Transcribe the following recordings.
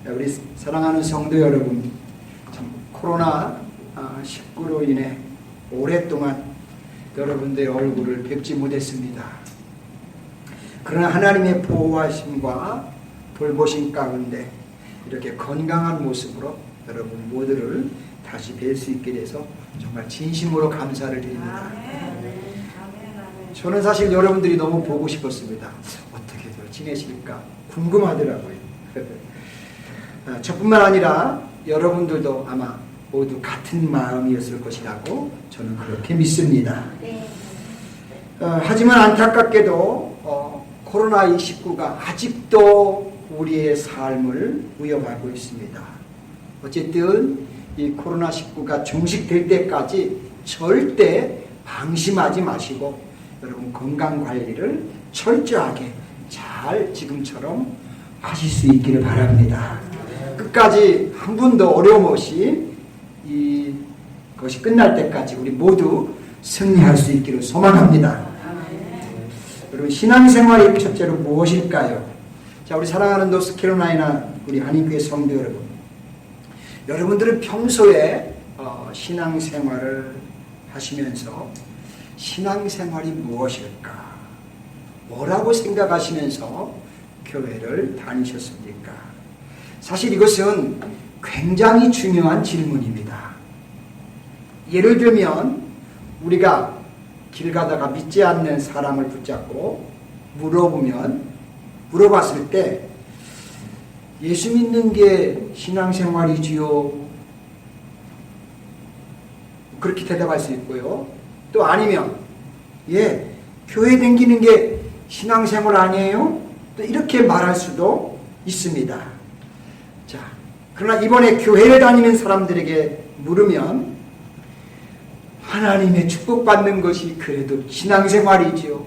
우리 사랑하는 성도 여러분, 참 코로나19로 인해 오랫동안 여러분들의 얼굴을 뵙지 못했습니다. 그러나 하나님의 보호하심과 돌보심 가운데 이렇게 건강한 모습으로 여러분 모두를 다시 뵐 수 있게 돼서 정말 진심으로 감사를 드립니다. 저는 사실 여러분들이 너무 보고 싶었습니다. 어떻게 지내실까 궁금하더라고요. 저뿐만 아니라 여러분들도 아마 모두 같은 마음이었을 것이라고 저는 그렇게 믿습니다. 하지만 안타깝게도 코로나19가 아직도 우리의 삶을 위협하고 있습니다. 어쨌든 이 코로나19가 종식될 때까지 절대 방심하지 마시고 여러분 건강관리를 철저하게 잘 지금처럼 하실 수 있기를 바랍니다. 끝까지 한 분도 어려움 없이 이것이 끝날 때까지 우리 모두 승리할 수 있기를 소망합니다. 여러분 신앙생활이 첫째로 무엇일까요? 자, 우리 사랑하는 노스캐롤라이나 우리 한인교회 성도 여러분, 여러분들은 평소에 신앙생활을 하시면서 신앙생활이 무엇일까? 뭐라고 생각하시면서 교회를 다니셨습니까? 사실 이것은 굉장히 중요한 질문입니다. 예를 들면 우리가 길 가다가 믿지 않는 사람을 붙잡고 물어봤을 때 예수 믿는 게 신앙생활이지요? 그렇게 대답할 수 있고요. 또 아니면 교회 다니는 게 신앙생활 아니에요? 또 이렇게 말할 수도 있습니다. 자, 그러나 이번에 교회를 다니는 사람들에게 물으면 하나님의 축복받는 것이 그래도 신앙생활이지요.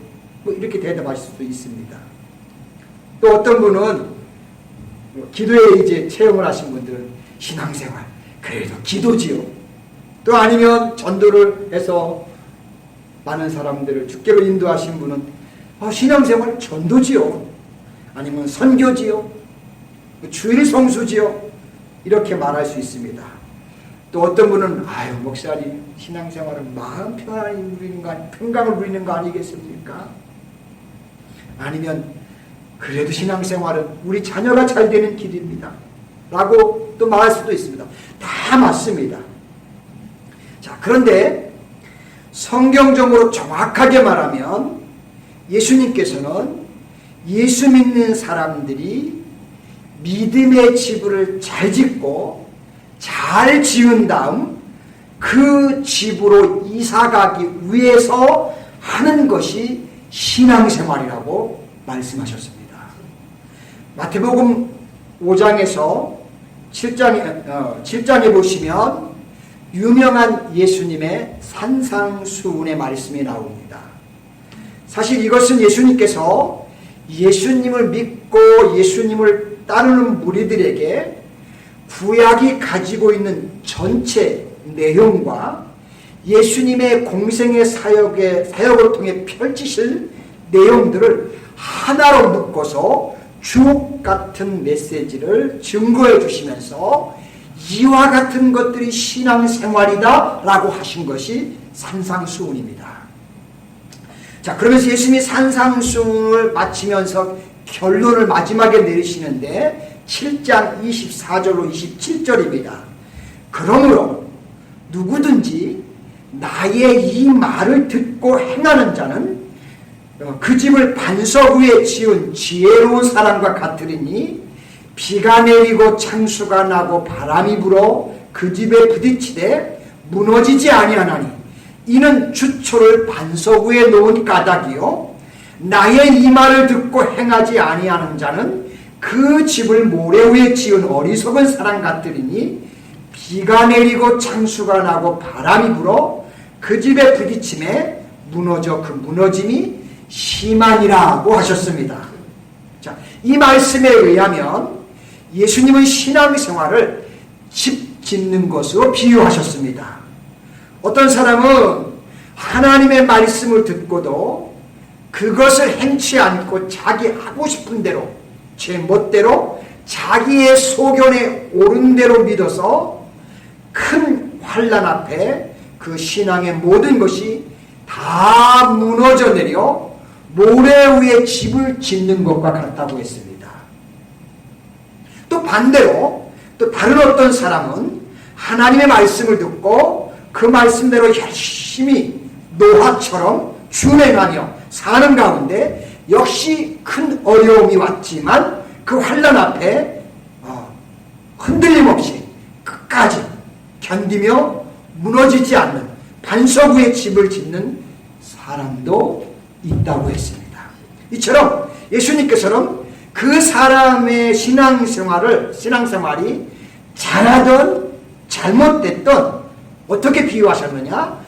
이렇게 대답하실 수도 있습니다. 또 어떤 분은 기도에 이제 체험을 하신 분들은 신앙생활 그래도 기도지요. 또 아니면 전도를 해서 많은 사람들을 주께로 인도하신 분은 신앙생활 전도지요. 아니면 선교지요. 주일 성수지요. 이렇게 말할 수 있습니다. 또 어떤 분은 목사님 신앙생활은 마음 평강을 누리는 거 아니겠습니까? 아니면 그래도 신앙생활은 우리 자녀가 잘 되는 길입니다. 라고 또 말할 수도 있습니다. 다 맞습니다. 자, 그런데 성경적으로 정확하게 말하면 예수님께서는 예수 믿는 사람들이 믿음의 집을 잘 짓고 잘 지은 다음 그 집으로 이사가기 위해서 하는 것이 신앙생활이라고 말씀하셨습니다. 마태복음 5장에서 7장에 보시면 유명한 예수님의 산상수훈의 말씀이 나옵니다. 사실 이것은 예수님께서 예수님을 믿고 예수님을 따르는 무리들에게 구약이 가지고 있는 전체 내용과 예수님의 공생의 사역을 통해 펼치실 내용들을 하나로 묶어서 주옥 같은 메시지를 증거해 주시면서 이와 같은 것들이 신앙생활이다 라고 하신 것이 산상수훈입니다. 자, 그러면서 예수님이 산상수훈을 마치면서 결론을 마지막에 내리시는데 7장 24절로 27절입니다. 그러므로 누구든지 나의 이 말을 듣고 행하는 자는 그 집을 반석 위에 지은 지혜로운 사람과 같으리니 비가 내리고 창수가 나고 바람이 불어 그 집에 부딪히되 무너지지 아니하나니 이는 주초를 반석 위에 놓은 까닭이요 나의 이 말을 듣고 행하지 아니하는 자는 그 집을 모래 위에 지은 어리석은 사람 같으리니 비가 내리고 창수가 나고 바람이 불어 그 집에 부딪힘에 무너져 그 무너짐이 심하니라고 하셨습니다. 자, 이 말씀에 의하면 예수님은 신앙생활을 집 짓는 것으로 비유하셨습니다. 어떤 사람은 하나님의 말씀을 듣고도 그것을 행치 않고 자기 하고 싶은 대로 제 멋대로 자기의 소견에 옳은 대로 믿어서 큰 환난 앞에 그 신앙의 모든 것이 다 무너져 내려 모래 위에 집을 짓는 것과 같다고 했습니다. 또 반대로 또 다른 어떤 사람은 하나님의 말씀을 듣고 그 말씀대로 열심히 노아처럼 준행하며 사는 가운데 역시 큰 어려움이 왔지만 그 환난 앞에 흔들림 없이 끝까지 견디며 무너지지 않는 반석 위에 집을 짓는 사람도 있다고 했습니다. 이처럼 예수님께서는 그 사람의 신앙생활이 잘하던 잘못됐던 어떻게 비유하셨느냐?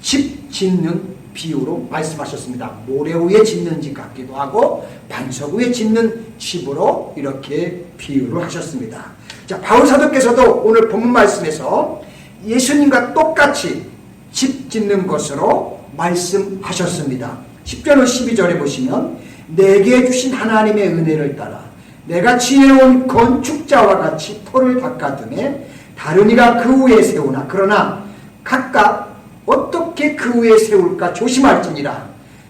집 짓는 비유로 말씀하셨습니다. 모래 위에 짓는 집 같기도 하고 반석 위에 짓는 집으로 이렇게 비유를 하셨습니다. 자, 바울 사도께서도 오늘 본문 말씀에서 예수님과 똑같이 집 짓는 것으로 말씀하셨습니다. 10절 12절에 보시면 내게 주신 하나님의 은혜를 따라 내가 지혜로운 건축자와 같이 토를 닦아두매 다른 이가 그 위에 세우나 그러나 각각 어떻게 그 위에 세울까 조심할지니라.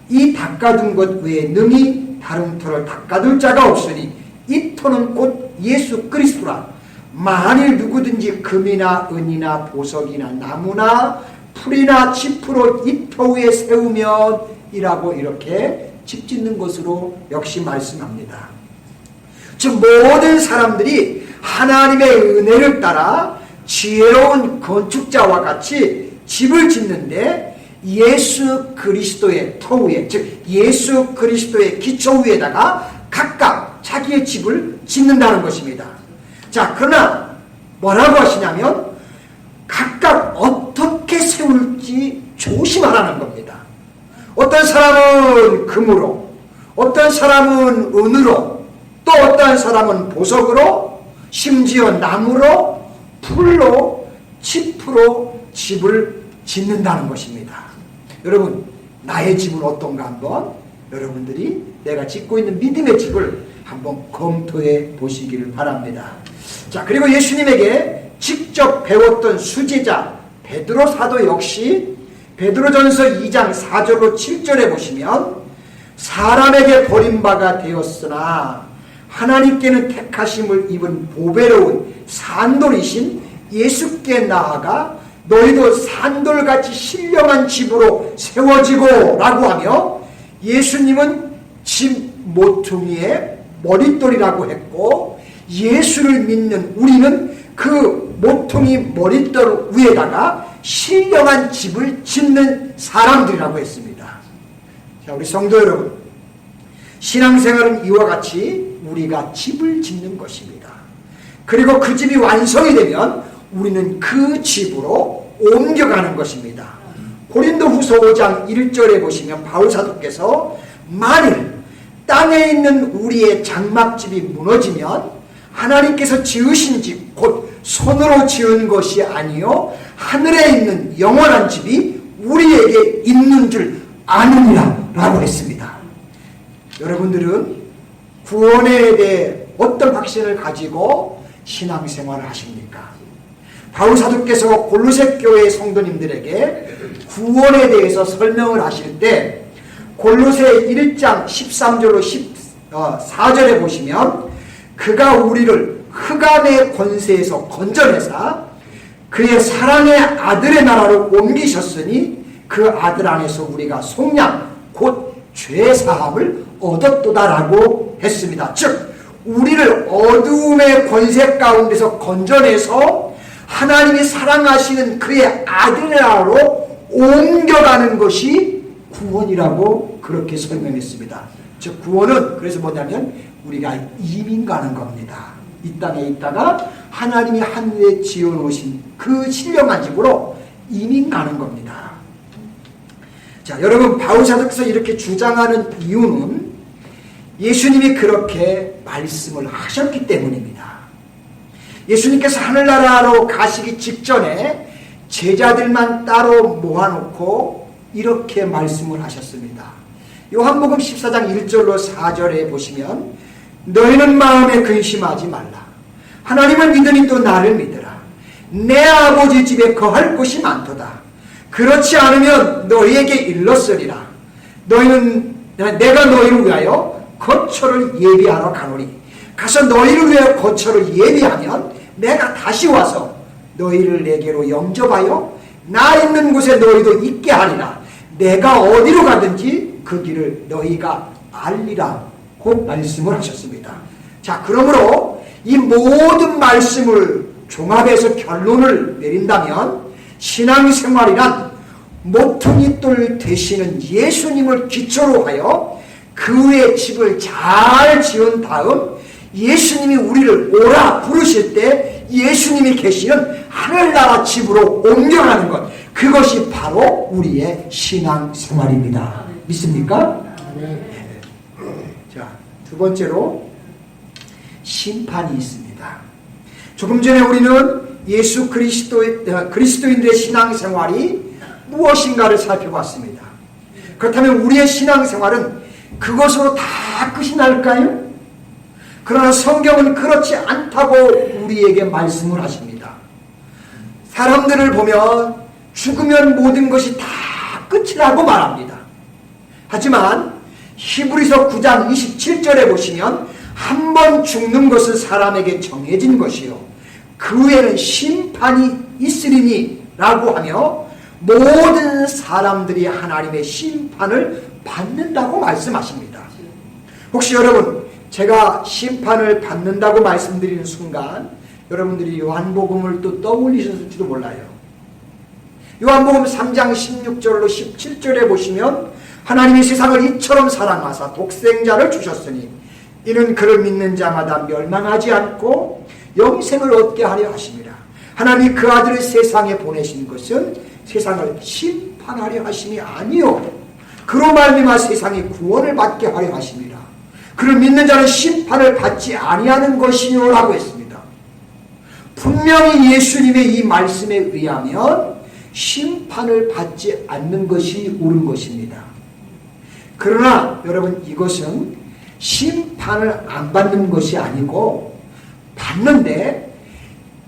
이 닦아둔 것 외에 능히 다른 터를 닦아둘 자가 없으니 이 터는 곧 예수 그리스도라. 만일 누구든지 금이나 은이나 보석이나 나무나 풀이나 짚으로 이 터 위에 세우면 이라고 이렇게 집 짓는 것으로 역시 말씀합니다. 즉 모든 사람들이 하나님의 은혜를 따라 지혜로운 건축자와 같이 집을 짓는데 예수 그리스도의 터 위에, 즉 예수 그리스도의 기초 위에다가 각각 자기의 집을 짓는다는 것입니다. 자, 그러나 뭐라고 하시냐면 각각 어떻게 세울지 조심하라는 겁니다. 어떤 사람은 금으로, 어떤 사람은 은으로, 또 어떤 사람은 보석으로, 심지어 나무로, 풀로, 짚으로 집을 짓는다는 것입니다. 여러분, 나의 집은 어떤가 한번 여러분들이 내가 짓고 있는 믿음의 집을 한번 검토해 보시기를 바랍니다. 자, 그리고 예수님에게 직접 배웠던 수제자 베드로 사도 역시 베드로전서 2장 4절로 7절에 보시면 사람에게 버림바가 되었으나 하나님께는 택하심을 입은 보배로운 산돌이신 예수께 나아가 너희도 산돌같이 신령한 집으로 세워지고 라고 하며 예수님은 집 모퉁이의 머릿돌이라고 했고 예수를 믿는 우리는 그 모퉁이 머릿돌 위에다가 신령한 집을 짓는 사람들이라고 했습니다. 자, 우리 성도 여러분, 신앙생활은 이와 같이 우리가 집을 짓는 것입니다. 그리고 그 집이 완성이 되면 우리는 그 집으로 옮겨가는 것입니다. 고린도후서 5장 1절에 보시면 바울 사도께서 만일 땅에 있는 우리의 장막집이 무너지면 하나님께서 지으신 집, 곧 손으로 지은 것이 아니요 하늘에 있는 영원한 집이 우리에게 있는 줄 아느니라 라고 했습니다. 여러분들은 구원에 대해 어떤 확신을 가지고 신앙생활을 하십니까? 바울 사도께서 골로새 교회 성도님들에게 구원에 대해서 설명을 하실 때 골로새 1장 13절로 14절에 보시면 그가 우리를 흑암의 권세에서 건져내사 그의 사랑의 아들의 나라로 옮기셨으니 그 아들 안에서 우리가 속량 곧 죄사함을 얻었도다라고 했습니다. 즉 우리를 어두움의 권세 가운데서 건져내서 하나님이 사랑하시는 그의 아들의 나라로 옮겨가는 것이 구원이라고 그렇게 설명했습니다. 즉 구원은 그래서 뭐냐면 우리가 이민 가는 겁니다. 이 땅에 있다가 하나님이 하늘에 지어놓으신 그 신령한 집으로 이민 가는 겁니다. 자, 여러분 바울 사도께서 이렇게 주장하는 이유는 예수님이 그렇게 말씀을 하셨기 때문입니다. 예수님께서 하늘나라로 가시기 직전에 제자들만 따로 모아놓고 이렇게 말씀을 하셨습니다. 요한복음 14장 1절로 4절에 보시면 너희는 마음에 근심하지 말라. 하나님을 믿으니 또 나를 믿으라. 내 아버지 집에 거할 곳이 많도다. 그렇지 않으면 너희에게 일렀으리라. 내가 너희를 위하여 거처를 예비하러 가노니 가서 너희를 위하여 거처를 예비하면 내가 다시 와서 너희를 내게로 영접하여 나 있는 곳에 너희도 있게 하리라. 내가 어디로 가든지 그 길을 너희가 알리라 고 말씀을 하셨습니다. 자, 그러므로 이 모든 말씀을 종합해서 결론을 내린다면 신앙생활이란 모퉁이 돌 되시는 예수님을 기초로 하여 그의 집을 잘 지은 다음 예수님이 우리를 오라 부르실 때 예수님이 계시는 하늘나라 집으로 옮겨가는 것, 그것이 바로 우리의 신앙생활입니다. 믿습니까? 네. 자, 두 번째로 심판이 있습니다. 조금 전에 우리는 예수 그리스도인들의 신앙생활이 무엇인가를 살펴봤습니다. 그렇다면 우리의 신앙생활은 그것으로 다 끝이 날까요? 그러나 성경은 그렇지 않다고 우리에게 말씀을 하십니다. 사람들을 보면 죽으면 모든 것이 다 끝이라고 말합니다. 하지만 히브리서 9장 27절에 보시면 한 번 죽는 것은 사람에게 정해진 것이요 그 후에는 심판이 있으리니 라고 하며 모든 사람들이 하나님의 심판을 받는다고 말씀하십니다. 혹시 여러분, 제가 심판을 받는다고 말씀드리는 순간 여러분들이 요한복음을 또 떠올리셨을지도 몰라요. 요한복음 3장 16절로 17절에 보시면 하나님이 세상을 이처럼 사랑하사 독생자를 주셨으니 이는 그를 믿는 자마다 멸망하지 않고 영생을 얻게 하려 하심이라. 하나님이 그 아들을 세상에 보내신 것은 세상을 심판하려 하심이 아니요 그로 말미암아 세상이 구원을 받게 하려 하심이라. 그를 믿는 자는 심판을 받지 아니하는 것이요 라고 했습니다. 분명히 예수님의 이 말씀에 의하면 심판을 받지 않는 것이 옳은 것입니다. 그러나 여러분, 이것은 심판을 안 받는 것이 아니고 받는데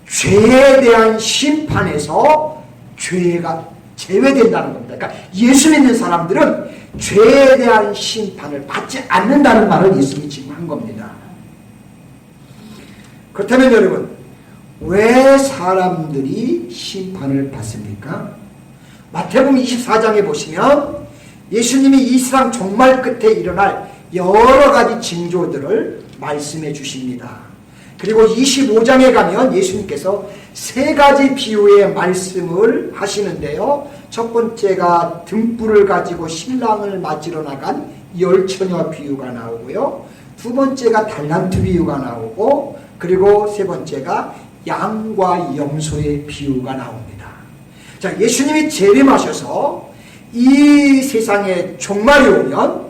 죄에 대한 심판에서 죄가 제외된다는 겁니다. 그러니까 예수 믿는 사람들은 죄에 대한 심판을 받지 않는다는 말을 예수님이 지금 한 겁니다. 그렇다면 여러분, 왜 사람들이 심판을 받습니까? 마태복음 24장에 보시면 예수님이 이 세상 종말 끝에 일어날 여러 가지 징조들을 말씀해 주십니다. 그리고 25장에 가면 예수님께서 세 가지 비유의 말씀을 하시는데요. 첫 번째가 등불을 가지고 신랑을 맞으러 나간 열처녀 비유가 나오고요. 두 번째가 달란트 비유가 나오고, 그리고 세 번째가 양과 염소의 비유가 나옵니다. 자, 예수님이 재림하셔서 이 세상에 종말이 오면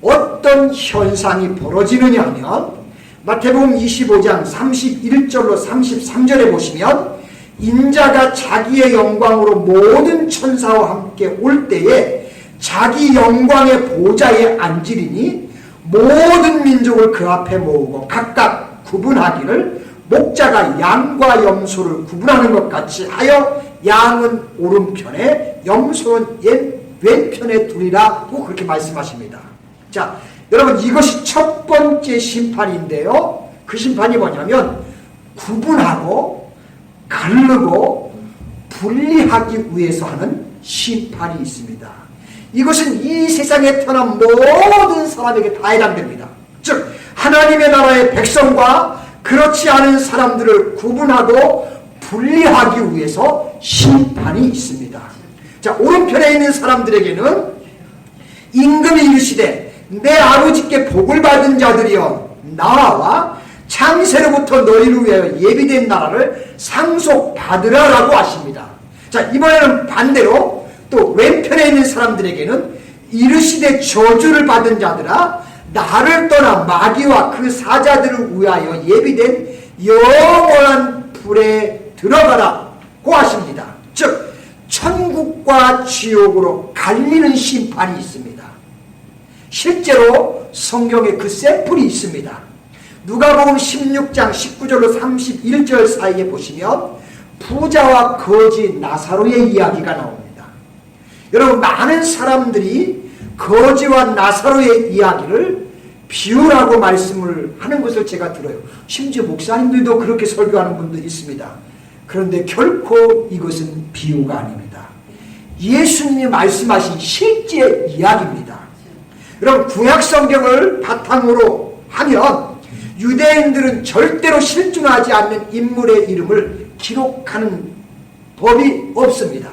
어떤 현상이 벌어지느냐 하면 마태복음 25장 31절로 33절에 보시면 인자가 자기의 영광으로 모든 천사와 함께 올 때에 자기 영광의 보좌에 앉으리니 모든 민족을 그 앞에 모으고 각각 구분하기를 목자가 양과 염소를 구분하는 것 같이 하여 양은 오른편에 염소는 왼편에 두리라고 그렇게 말씀하십니다. 자, 여러분, 이것이 첫 번째 심판인데요. 그 심판이 뭐냐면 구분하고 가르고 분리하기 위해서 하는 심판이 있습니다. 이것은 이 세상에 태어난 모든 사람에게 다 해당됩니다. 즉 하나님의 나라의 백성과 그렇지 않은 사람들을 구분하고 분리하기 위해서 심판이 있습니다. 자, 오른편에 있는 사람들에게는 임금이 이르시되 내 아버지께 복을 받은 자들이여 나와 창세로부터 너희를 위하여 예비된 나라를 상속받으라 라고 하십니다. 자, 이번에는 반대로 또 왼편에 있는 사람들에게는 이르시되 저주를 받은 자들아 나를 떠나 마귀와 그 사자들을 위하여 예비된 영원한 불에 들어가라고 하십니다. 즉 천국과 지옥으로 갈리는 심판이 있습니다. 실제로 성경에 그 샘플이 있습니다. 누가복음 16장 19절로 31절 사이에 보시면 부자와 거지 나사로의 이야기가 나옵니다. 여러분, 많은 사람들이 거지와 나사로의 이야기를 비유라고 말씀을 하는 것을 제가 들어요. 심지어 목사님들도 그렇게 설교하는 분도 있습니다. 그런데 결코 이것은 비유가 아닙니다. 예수님이 말씀하신 실제 이야기입니다. 여러분, 구약 성경을 바탕으로 하면 유대인들은 절대로 실존하지 않는 인물의 이름을 기록하는 법이 없습니다.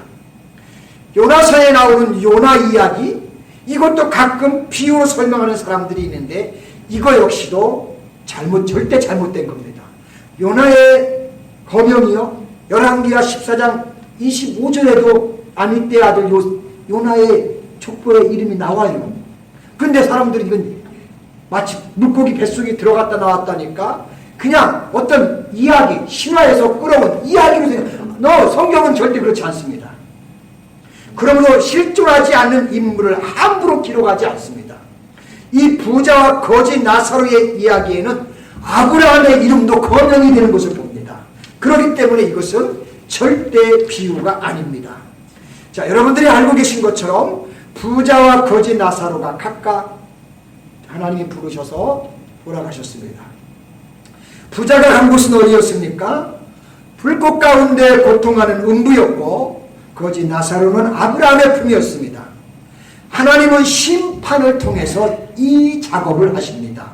요나서에 나오는 요나 이야기, 이것도 가끔 비유로 설명하는 사람들이 있는데 이거 역시도 절대 잘못된 겁니다. 요나의 거명이요, 열왕기하 14장 25절에도 아미떼 아들 요나의 족보의 이름이 나와요. 근데 사람들이 이건 마치 물고기 뱃속에 들어갔다 나왔다니까 그냥 어떤 이야기, 신화에서 끌어온 이야기로 생각. 성경은 절대 그렇지 않습니다. 그러므로 실존하지 않는 인물을 함부로 기록하지 않습니다. 이 부자와 거지 나사로의 이야기에는 아브라함의 이름도 거명이 되는 것을 봅니다. 그렇기 때문에 이것은 절대 비유가 아닙니다. 자, 여러분들이 알고 계신 것처럼 부자와 거지 나사로가 각각 하나님이 부르셔서 돌아가셨습니다. 부자가 간 곳은 어디였습니까? 불꽃 가운데 고통하는 음부였고 거지 나사로는 아브라함의 품이었습니다. 하나님은 심판을 통해서 이 작업을 하십니다.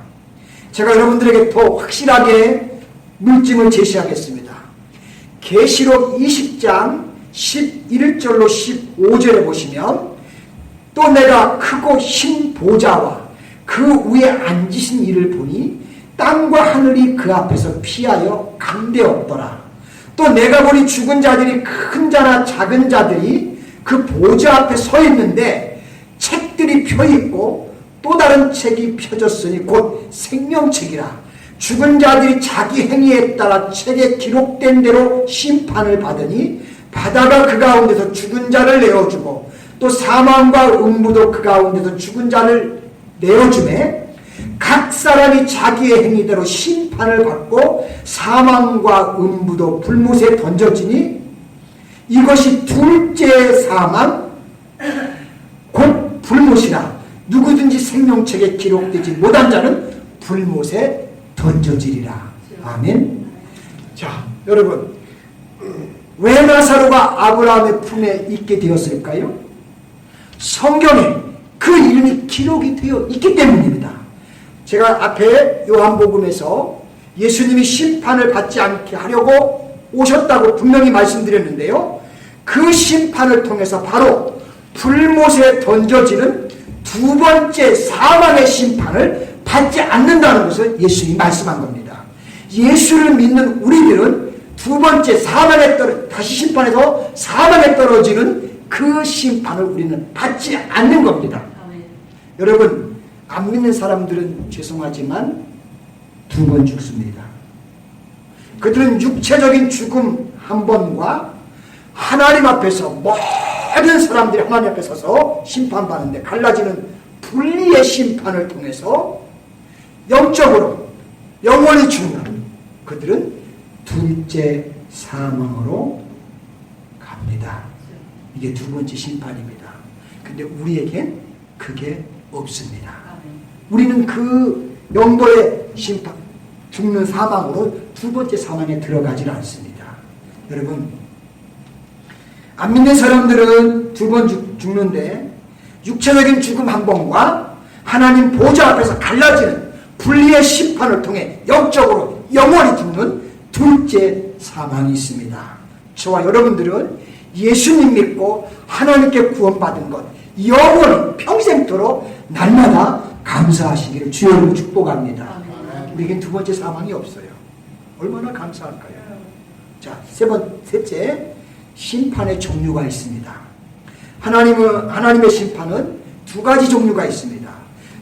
제가 여러분들에게 더 확실하게 물증을 제시하겠습니다. 계시록 20장 11절로 15절에 보시면 또 내가 크고 흰 보좌와 그 위에 앉으신 이를 보니 땅과 하늘이 그 앞에서 피하여 감되었더라. 또 내가 보니 죽은 자들이 큰 자나 작은 자들이 그 보좌 앞에 서 있는데 책들이 펴있고 또 다른 책이 펴졌으니 곧 생명책이라. 죽은 자들이 자기 행위에 따라 책에 기록된 대로 심판을 받으니 바다가 그 가운데서 죽은 자를 내어주고 또 사망과 음부도 그 가운데서 죽은 자를 내어주매 각 사람이 자기의 행위대로 심판을 받고 사망과 음부도 불못에 던져지니 이것이 둘째 사망 곧 불못이라. 누구든지 생명책에 기록되지 못한 자는 불못에 던져지리라. 아멘. 자, 여러분, 왜 나사로가 아브라함의 품에 있게 되었을까요? 성경에 그 이름이 기록이 되어 있기 때문입니다. 제가 앞에 요한복음에서 예수님이 심판을 받지 않게 하려고 오셨다고 분명히 말씀드렸는데요. 그 심판을 통해서 바로 불못에 던져지는 두 번째 사망의 심판을 받지 않는다는 것을 예수님이 말씀한 겁니다. 예수를 믿는 우리들은 두 번째 사망에 다시 심판해서 사망에 떨어지는 그 심판을 우리는 받지 않는 겁니다. 여러분, 안 믿는 사람들은 죄송하지만 두 번 죽습니다. 그들은 육체적인 죽음 한 번과 하나님 앞에서 모든 사람들이 하나님 앞에 서서 심판받는데 갈라지는 분리의 심판을 통해서 영적으로 영원히 죽는 그들은 둘째 사망으로 갑니다. 이게 두 번째 심판입니다. 근데 우리에겐 그게 없습니다. 우리는 그 영도의 심판, 죽는 사망으로 두 번째 사망에 들어가질 않습니다. 여러분, 안 믿는 사람들은 두 번 죽는데 육체적인 죽음 한 번과 하나님 보좌 앞에서 갈라지는 분리의 심판을 통해 영적으로 영원히 죽는 둘째 사망이 있습니다. 저와 여러분들은 예수님 믿고 하나님께 구원받은 것 영원히 평생토록 날마다 감사하시기를 주여로 축복합니다. 우리에겐 두 번째 사망이 없어요. 얼마나 감사할까요? 자, 셋째, 심판의 종류가 있습니다. 하나님의 심판은 두 가지 종류가 있습니다.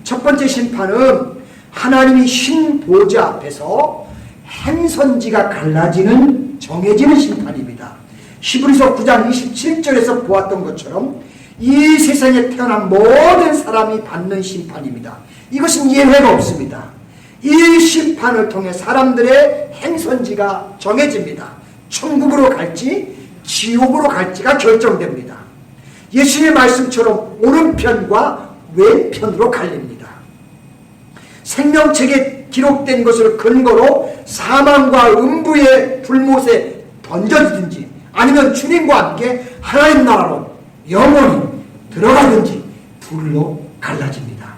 첫 번째 심판은 하나님이 신 보좌 앞에서 행선지가 갈라지는 정해지는 심판입니다. 히브리서 9장 27절에서 보았던 것처럼 이 세상에 태어난 모든 사람이 받는 심판입니다. 이것은 예외가 없습니다. 이 심판을 통해 사람들의 행선지가 정해집니다. 천국으로 갈지 지옥으로 갈지가 결정됩니다. 예수님의 말씀처럼 오른편과 왼편으로 갈립니다. 생명책에 기록된 것을 근거로 사망과 음부의 불못에 던져지든지 아니면 주님과 함께 하나님 나라로 영원히 들어가든지 둘로 갈라집니다.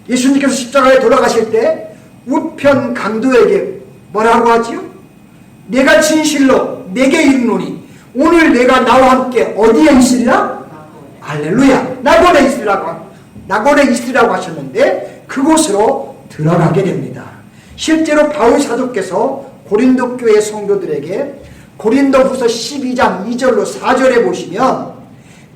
예수님께서 십자가에 돌아가실 때 우편 강도에게 뭐라고 하지요? 내가 진실로 내게 이르노니 오늘 내가 나와 함께 어디에 있으리라? 할렐루야. 낙원에 있으리라고 하셨는데 그곳으로 들어가게 됩니다. 실제로 바울 사도께서 고린도 교회 성도들에게 고린도후서 12장 2절로 4절에 보시면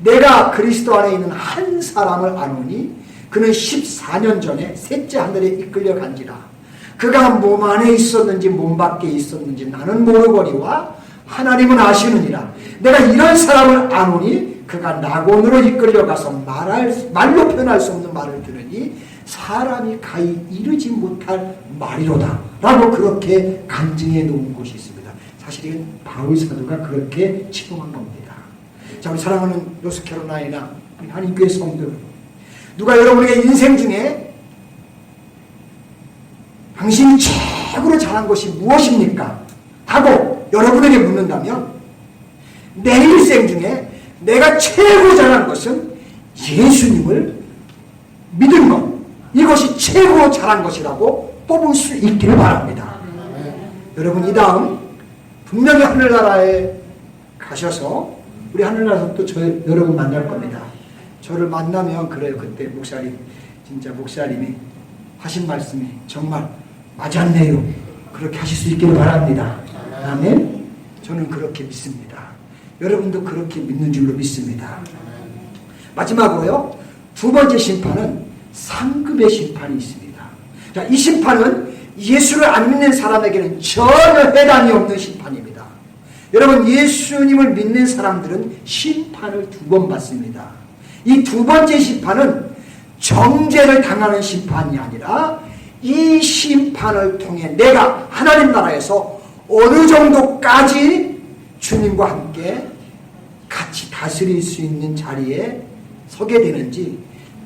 내가 그리스도 안에 있는 한 사람을 아노니 그는 14년 전에 셋째 하늘에 이끌려 간지라. 그가 몸 안에 있었는지 몸 밖에 있었는지 나는 모르거니와 하나님은 아시느니라. 내가 이런 사람을 아노니 그가 낙원으로 이끌려가서 말로 표현할 수 없는 말을 들으니 사람이 가히 이르지 못할 말이로다 라고 그렇게 간증해 놓은 곳이 있습니다. 사실 이건 바울 사도가 그렇게 치봉한 겁니다. 자, 우리 사랑하는 노스캐롤라이나 한인교회 성도들, 누가 여러분에게 인생 중에 당신이 최고로 잘한 것이 무엇입니까? 하고 여러분에게 묻는다면 내 일생 중에 내가 최고 잘한 것은 예수님을 믿은 것, 이것이 최고 잘한 것이라고 뽑을 수 있기를 바랍니다. 여러분, 이 다음 분명히 하늘나라에 가셔서 우리 하늘나라에서 또 여러분 만날 겁니다. 저를 만나면 그래요. 그때 목사님이 하신 말씀이 정말 맞았네요. 그렇게 하실 수 있기를 바랍니다. 아멘. 저는 그렇게 믿습니다. 여러분도 그렇게 믿는 줄로 믿습니다. 마지막으로요, 두 번째 심판은 상급의 심판이 있습니다. 자, 이 심판은 예수를 안 믿는 사람에게는 전혀 해당이 없는 심판입니다. 여러분, 예수님을 믿는 사람들은 심판을 두 번 받습니다. 이 두 번째 심판은 정죄를 당하는 심판이 아니라 이 심판을 통해 내가 하나님 나라에서 어느 정도까지 주님과 함께 같이 다스릴 수 있는 자리에 서게 되는지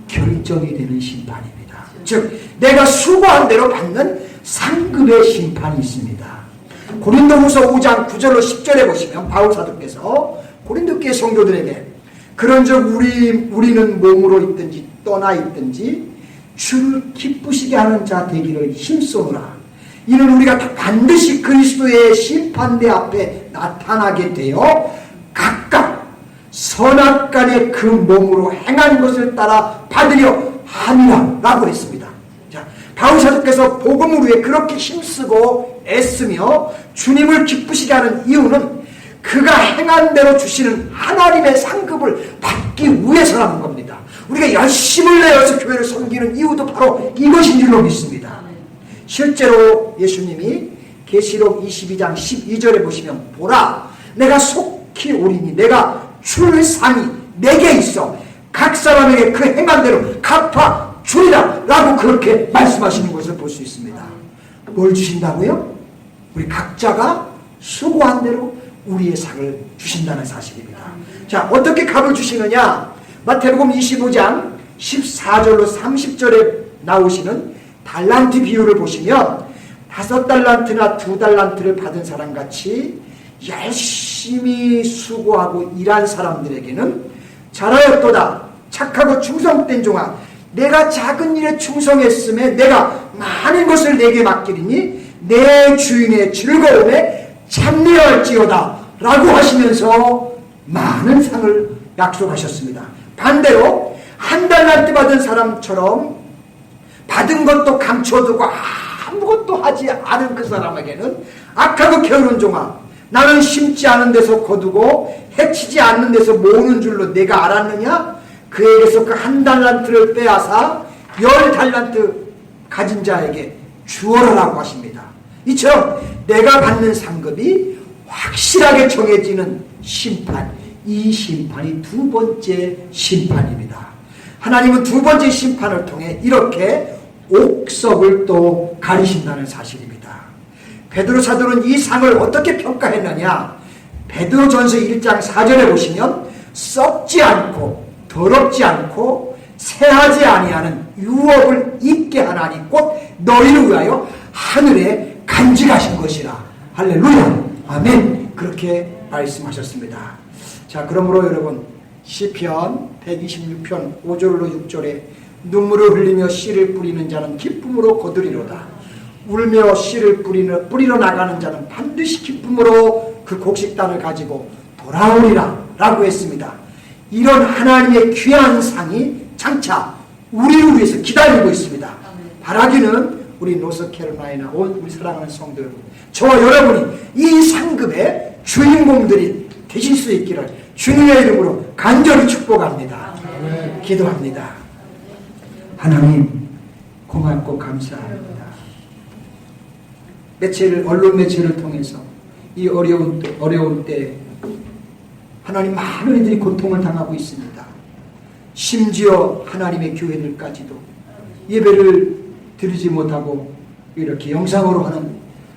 결정이 되는 심판입니다. 즉 내가 수고한 대로 받는 상급의 심판이 있습니다. 고린도후서 5장 9절로 10절에 보시면 바울 사도께서 고린도 교회 성도들에게 그런즉 우리는 몸으로 있든지 떠나 있든지 주를 기쁘시게 하는 자 되기를 힘쓰노라. 이는 우리가 반드시 그리스도의 심판대 앞에 나타나게 되어 각각 선악간의 그 몸으로 행한 것을 따라 받으려 함이라 라고 했습니다. 자, 바울 사도께서 복음을 위해 그렇게 힘쓰고 애쓰며 주님을 기쁘시게 하는 이유는 그가 행한 대로 주시는 하나님의 상급을 받기 위해서라는 겁니다. 우리가 열심을 내어서 교회를 섬기는 이유도 바로 이것인 줄로 믿습니다. 실제로 예수님이 계시록 22장 12절에 보시면 보라 내가 속히 오리니 내가 줄 상이 내게 있어 각 사람에게 그 행한 대로 갚아 주리라 라고 그렇게 말씀하시는 것을 볼 수 있습니다. 뭘 주신다고요? 우리 각자가 수고한 대로 우리의 상을 주신다는 사실입니다. 자, 어떻게 값을 주시느냐? 마태복음 25장 14절로 30절에 나오시는 달란트 비유를 보시면 5달란트나 2달란트를 받은 사람같이 열심히 수고하고 일한 사람들에게는 잘하였도다 착하고 충성된 종아 내가 작은 일에 충성했음에 내가 많은 것을 내게 맡기리니 내 주인의 즐거움에 참여할지어다 라고 하시면서 많은 상을 약속하셨습니다. 반대로 1달란트 받은 사람처럼 받은 것도 감춰두고 아무것도 하지 않은 그 사람에게는 악하고 게으른 종아 나는 심지 않은 데서 거두고 해치지 않는 데서 모으는 줄로 내가 알았느냐? 그에게서 그 1달란트를 빼앗아 10달란트 가진 자에게 주어라라고 하십니다. 이처럼 내가 받는 상급이 확실하게 정해지는 심판, 이 심판이 두 번째 심판입니다. 하나님은 두 번째 심판을 통해 이렇게 옥석을 또 가리신다는 사실입니다. 베드로 사도는 이 상을 어떻게 평가했느냐? 베드로전서 1장 4절에 보시면 썩지 않고 더럽지 않고 새하지 아니하는 유업을 입게 하나니 곧 너희를 위하여 하늘에 간직하신 것이라. 할렐루야. 아멘. 그렇게 말씀하셨습니다. 자, 그러므로 여러분 시편 126편 5절로 6절에 눈물을 흘리며 씨를 뿌리는 자는 기쁨으로 거두리로다. 울며 씨를 뿌리러 나가는 자는 반드시 기쁨으로 그 곡식단을 가지고 돌아오리라 라고 했습니다. 이런 하나님의 귀한 상이 장차 우리를 위해서 기다리고 있습니다. 바라기는 우리 노스캐롤라이나 온 우리 사랑하는 성도 여러분, 저와 여러분이 이 상급의 주인공들이 되실 수 있기를 주님의 이름으로 간절히 축복합니다. 기도합니다. 하나님 고맙고 감사합니다. 언론 매체를 통해서 이 어려운 때 하나님 많은 이들이 고통을 당하고 있습니다. 심지어 하나님의 교회들까지도 예배를 드리지 못하고 이렇게 영상으로 하는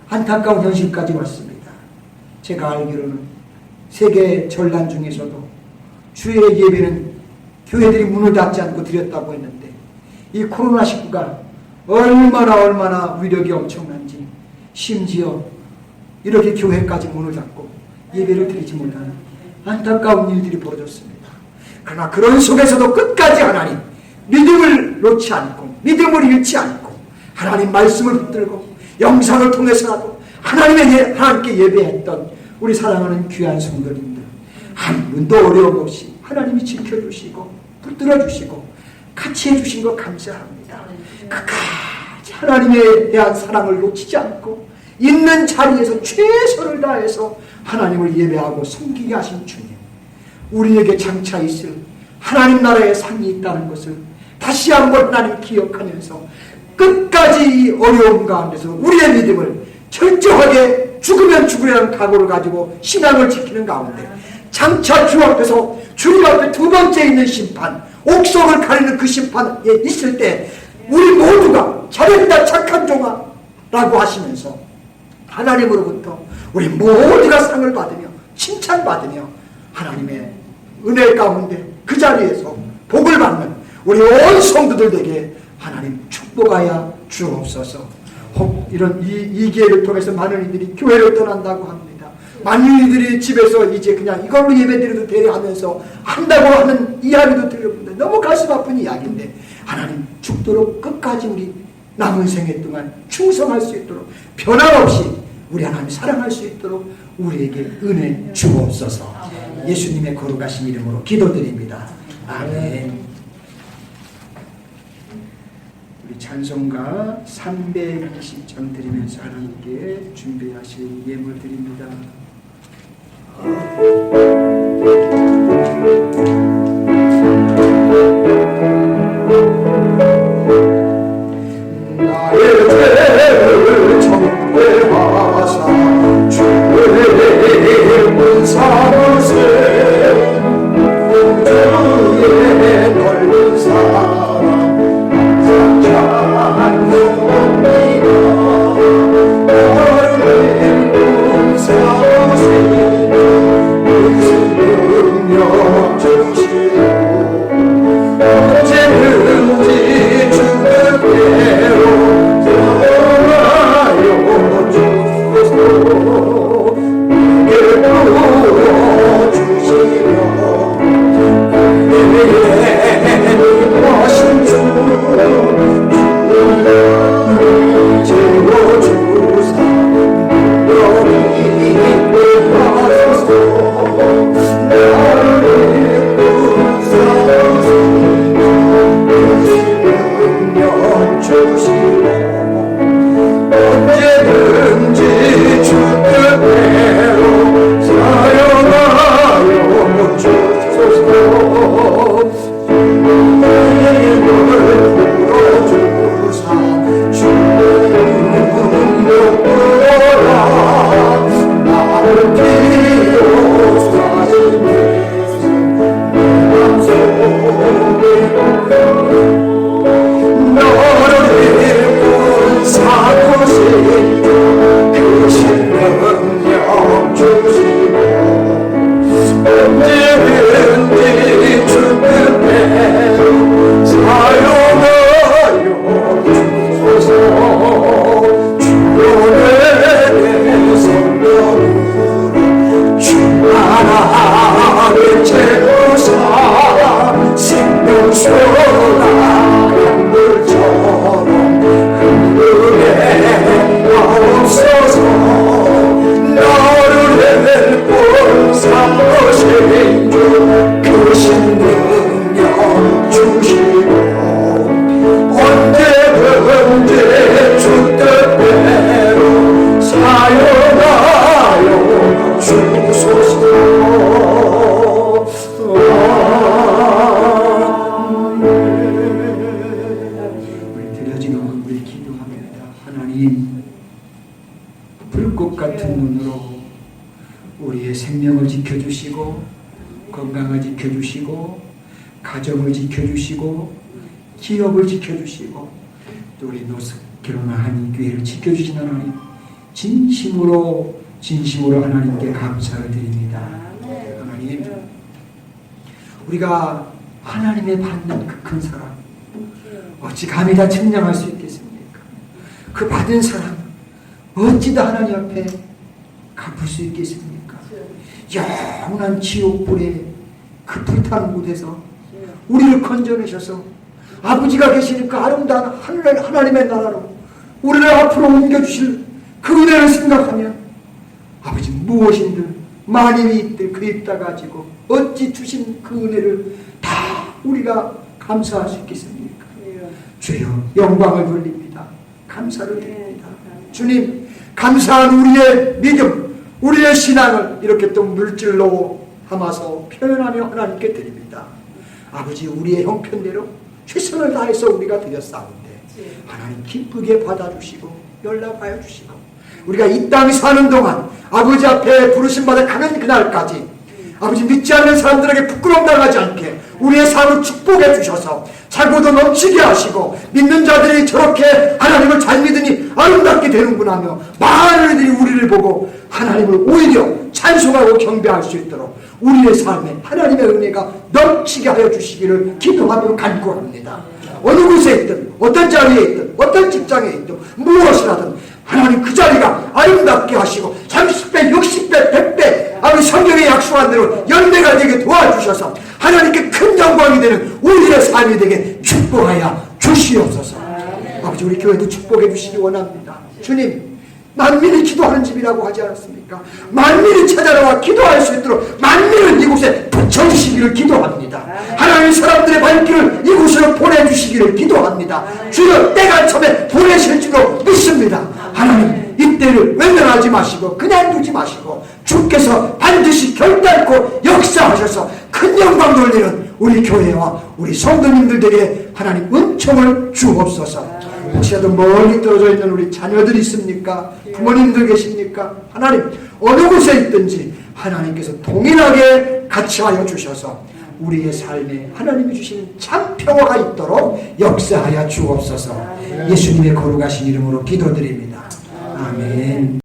안타까운 현실까지 왔습니다. 제가 알기로는 세계 전란 중에서도 주일의 예배는 교회들이 문을 닫지 않고 드렸다고 했는데 이 코로나19가 얼마나 위력이 엄청난지 심지어 이렇게 교회까지 문을 닫고 예배를 드리지 못하는 안타까운 일들이 벌어졌습니다. 그러나 그런 속에서도 끝까지 하나님 믿음을 놓지 않고 믿음을 잃지 않고 하나님 말씀을 붙들고 영상을 통해서라도 하나님께 예배했던 우리 사랑하는 귀한 성도님들 한 분도 어려움 없이 하나님이 지켜주시고 붙들어주시고 같이 해주신 것 감사합니다. 끝까지 하나님에 대한 사랑을 놓치지 않고 있는 자리에서 최선을 다해서 하나님을 예배하고 섬기게 하신 주님, 우리에게 장차 있을 하나님 나라의 상이 있다는 것을 다시 한번 하나님 기억하면서 끝까지 이 어려움 가운데서 우리의 믿음을 철저하게 죽으면 죽으려는 각오를 가지고 신앙을 지키는 가운데 장차 주 앞에서 주님 앞에 두 번째 있는 심판, 옥석을 가리는 그 심판에 있을 때 우리 모두가 잘했다 착한 종아 라고 하시면서 하나님으로부터 우리 모두가 상을 받으며 칭찬받으며 하나님의 은혜 가운데 그 자리에서 복을 받는 우리 온 성도들에게 하나님 축복하여 주옵소서. 혹 이런 이 기회를 통해서 많은 이들이 교회를 떠난다고 합니다. 많은 이들이 집에서 이제 그냥 이걸로 예배드려도 되려 하면서 한다고 하는 이야기도 들려봅니다. 너무 가슴 아픈 이야기인데 하나님 죽도록 끝까지 우리 남은 생애 동안 충성할 수 있도록 변함없이 우리 하나님 사랑할 수 있도록 우리에게 은혜 주옵소서. 예수님의 거룩하신 이름으로 기도드립니다. 아멘. 우리 찬송가 320장 드리면서 하나님께 준비하신 예물 드립니다. 나의 죄를 정죄하사 주의 문 삼으세 주의 넓은 사랑 항상 찬송합니다. 나를 문 삼으세 무슨 능력 주시고 언제든지 주께로 전하여 주소서. 내게 부어주시며 내게 하신 주 채워주사 너희 하소서. 나를 불쌍하시 능력 주시고 언제든지 주 뜻대로 사용하여 주소서. 힘을 불어주사 주의 능력 부어라. 나를 기억하시네 내 맘속에 너를 우리 기도합니다. 하나님, 불꽃 같은 눈으로 우리의 생명을 지켜주시고 건강을 지켜주시고 가정을 지켜주시고 기업을 지켜주시고 또 우리 결혼한 교회를 지켜주신 하나님, 진심으로 하나님께 감사를 드립니다. 하나님, 우리가 하나님의 받는 그 큰 사랑 어찌 감히 다 측량할 수 있겠습니까? 그 받은 사랑 어찌 다 하나님 앞에 갚을 수 있겠습니까? 영원한 지옥불에 그 불타는 곳에서 우리를 건져내셔서 아버지가 계시는 그 아름다운 하나님의 나라로 우리를 앞으로 옮겨주실 그 은혜를 생각하면 아버지 무엇인들 만인이 있들 그 입다 가지고 어찌 주신 그 은혜를 다 우리가 감사할 수 있겠습니까? 주여, 영광을 돌립니다. 감사를 드립니다. 주님, 감사한 우리의 믿음, 우리의 신앙을 이렇게 또 물질로 담아서 표현하며 하나님께 드립니다. 아버지, 우리의 형편대로 최선을 다해서 우리가 드렸사온데 하나님 기쁘게 받아주시고 연락하여 주시고 우리가 이 땅에 사는 동안 아버지 앞에 부르심받아 가는 그날까지 아버지 믿지 않는 사람들에게 부끄러움 당하지 않게 우리의 삶을 축복해 주셔서 자고도 넘치게 하시고 믿는 자들이 저렇게 하나님을 잘 믿으니 아름답게 되는구나 하며 많은 이들이 우리를 보고 하나님을 오히려 찬송하고 경배할 수 있도록 우리의 삶에 하나님의 은혜가 넘치게 하여 주시기를 기도하며 간구합니다. 어느 곳에 있든 어떤 자리에 있든 어떤 직장에 있든 무엇이라든 하나님 그 자리가 아름답게 하시고 30배, 60배, 100배 아버지 성경에 약속한 대로 열매가 되게 도와주셔서 하나님께 큰 영광이 되는 우리의 삶이 되게 축복하여 주시옵소서. 아버지, 우리 교회도 축복해 주시기 원합니다. 주님, 만민이 기도하는 집이라고 하지 않았습니까? 만민이 찾아나와 기도할 수 있도록 만민을 이곳에 붙여주시기를 기도합니다. 하나님, 사람들의 발길을 이곳으로 보내주시기를 기도합니다. 주여, 때가 처음에 보내실 줄로 믿습니다. 하나님, 이때를 외면하지 마시고 그냥 두지 마시고 주께서 반드시 결단코 역사하셔서 큰 영광 돌리는 우리 교회와 우리 성도님들에게 하나님 은총을 주옵소서. 혹시라도 멀리 떨어져 있는 우리 자녀들 있습니까? 부모님들 계십니까? 하나님, 어느 곳에 있든지 하나님께서 동일하게 같이 하여 주셔서 우리의 삶에 하나님이 주시는 참 평화가 있도록 역사하여 주옵소서. 예수님의 거룩하신 이름으로 기도드립니다. 아멘.